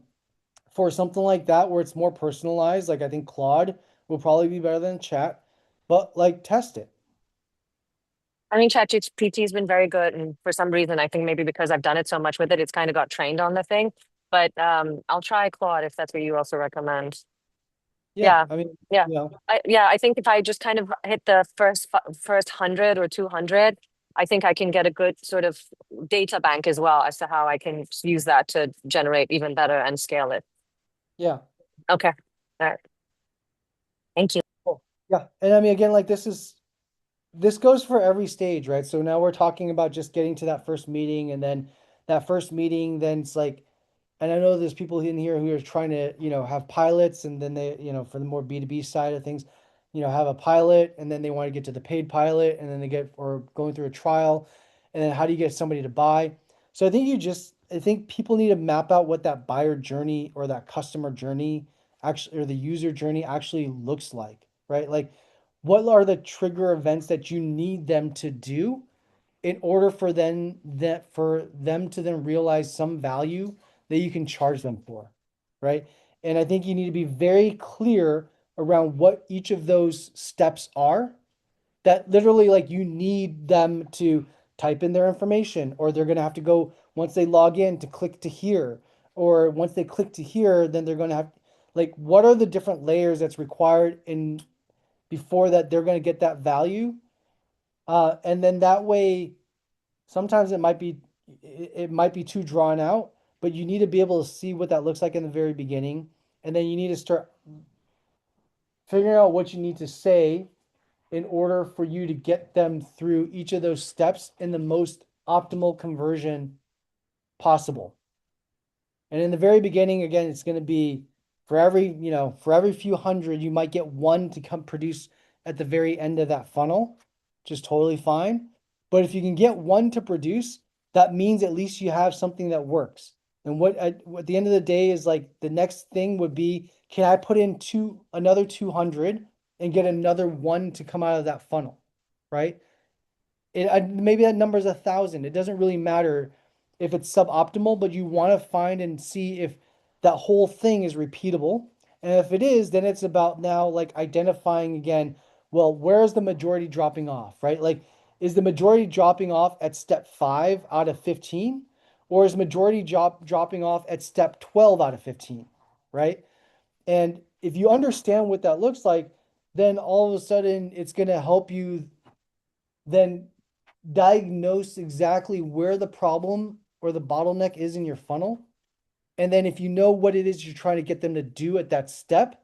for something like that where it's more personalized, like I think Claude will probably be better than Chat, but like test it.
I mean, ChatGPT has been very good, and for some reason, I think maybe because I've done it so much with it, it's kind of got trained on the thing. But I'll try Claude if that's what you also recommend.
Yeah,
Yeah,
I mean,
yeah,
you know,
yeah. I think if I just kind of hit the first 100 or 200, I think I can get a good sort of data bank as well as to how I can use that to generate even better and scale it.
yeah.
Okay, all right. Thank you.
Cool. Yeah. And I mean, again, like this goes for every stage, right? So now we're talking about just getting to that first meeting, and then that first meeting, then it's like, and I know there's people in here who are trying to, have pilots, and then they, for the more B2B side of things, have a pilot, and then they want to get to the paid pilot, and then they get, or going through a trial, and then how do you get somebody to buy? So I think people need to map out what that buyer journey or that customer journey actually, or the user journey actually looks like, right? Like, what are the trigger events that you need them to do in order for them to then realize some value that you can charge them for, right? And I think you need to be very clear around what each of those steps are, that literally like you need them to type in their information, or they're going to have to go once they log in to click to here, or once they click to here then they're going to have, like, what are the different layers that's required in before that they're going to get that value, and then that way sometimes it might be too drawn out, but you need to be able to see what that looks like in the very beginning, and then you need to start figuring out what you need to say in order for you to get them through each of those steps in the most optimal conversion possible. And in the very beginning, again, it's going to be for every few hundred, you might get one to come produce at the very end of that funnel, which is totally fine. But if you can get one to produce, that means at least you have something that works. And at the end of the day is like the next thing would be, can I put in another 200 and get another one to come out of that funnel, right? Maybe that number is 1,000. It doesn't really matter if it's suboptimal, but you want to find and see if that whole thing is repeatable. And if it is, then it's about now like identifying again, well, where is the majority dropping off, right? Like, is the majority dropping off at step 5 out of 15? Or is majority dropping off at step 12 out of 15, right? And if you understand what that looks like, then all of a sudden it's going to help you then diagnose exactly where the problem or the bottleneck is in your funnel. And then if you know what it is you're trying to get them to do at that step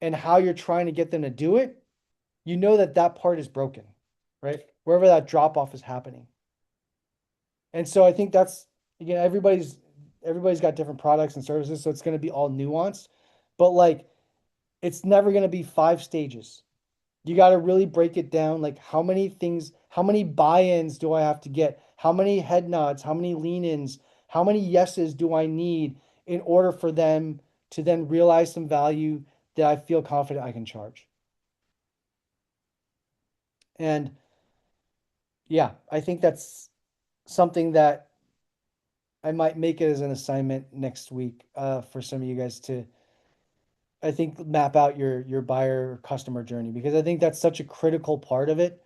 and how you're trying to get them to do it, you know that that part is broken, right? Wherever that drop off is happening. And so I think that's, again, everybody's got different products and services, so it's going to be all nuanced, but like it's never going to be 5 stages. You got to really break it down. Like how many things, how many buy-ins do I have to get? How many head nods? How many lean-ins? How many yeses do I need in order for them to then realize some value that I feel confident I can charge? And yeah, I think that's something that I might make it as an assignment next week for some of you guys to, I think, map out your buyer customer journey, because I think that's such a critical part of it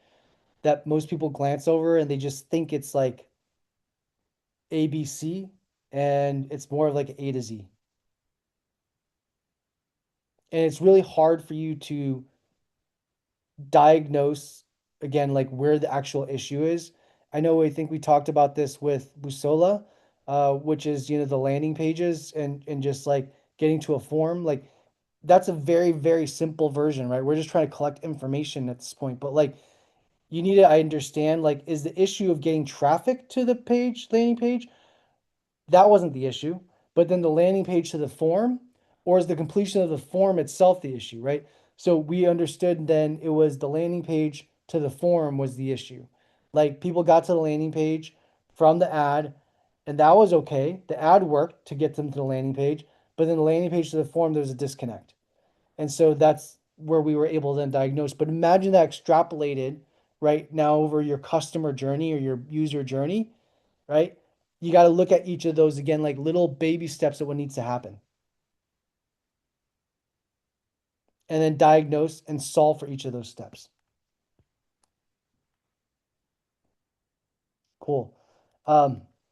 that most people glance over and they just think it's like ABC, and it's more of like A to Z. And it's really hard for you to diagnose, again, like where the actual issue is. I think we talked about this with Busola, which is, the landing pages and just like getting to a form. Like that's a very, very simple version, right? We're just trying to collect information at this point. But like you need to understand, like, is the issue of getting traffic to the landing page? That wasn't the issue. But then the landing page to the form, or is the completion of the form itself the issue, right? So we understood then it was the landing page to the form was the issue. Like people got to the landing page from the ad, and that was okay. The ad worked to get them to the landing page, but then the landing page to the form, there's a disconnect. And so that's where we were able to then diagnose. But imagine that extrapolated right now over your customer journey or your user journey, right? You got to look at each of those again, like little baby steps of what needs to happen, and then diagnose and solve for each of those steps. Cool.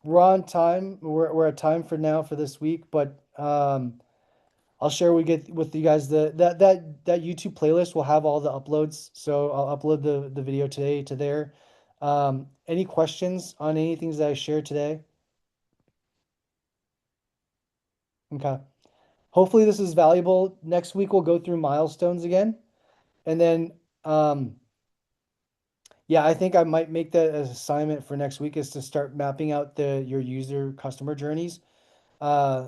We're on time. We're at time for now for this week, but I'll share we get with you guys that YouTube playlist will have all the uploads. So I'll upload the video today to there. Any questions on anything that I shared today? Okay. Hopefully this is valuable. Next week we'll go through milestones again. And then yeah, I think I might make that as assignment for next week, is to start mapping out your user customer journeys. Uh,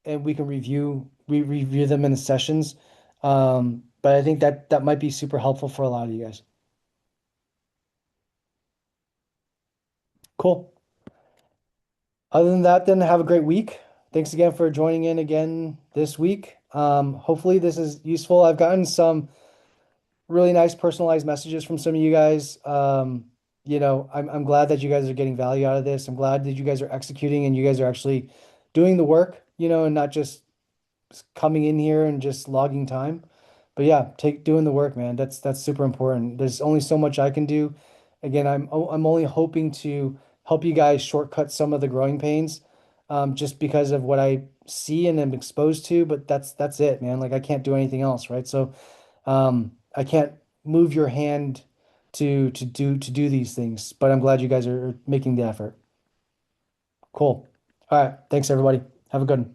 and we can review them in the sessions. But I think that might be super helpful for a lot of you guys. Cool. Other than that, then have a great week. Thanks again for joining in again this week. Hopefully this is useful. I've gotten some really nice personalized messages from some of you guys. I'm glad that you guys are getting value out of this. I'm glad that you guys are executing and you guys are actually doing the work, and not just coming in here and just logging time. But yeah, doing the work, man. That's super important. There's only so much I can do. Again, I'm only hoping to help you guys shortcut some of the growing pains, just because of what I see and am exposed to. But that's it, man. Like I can't do anything else, right? So, I can't move your hand to do these things. But I'm glad you guys are making the effort. Cool. All right. Thanks, everybody. Have a good one.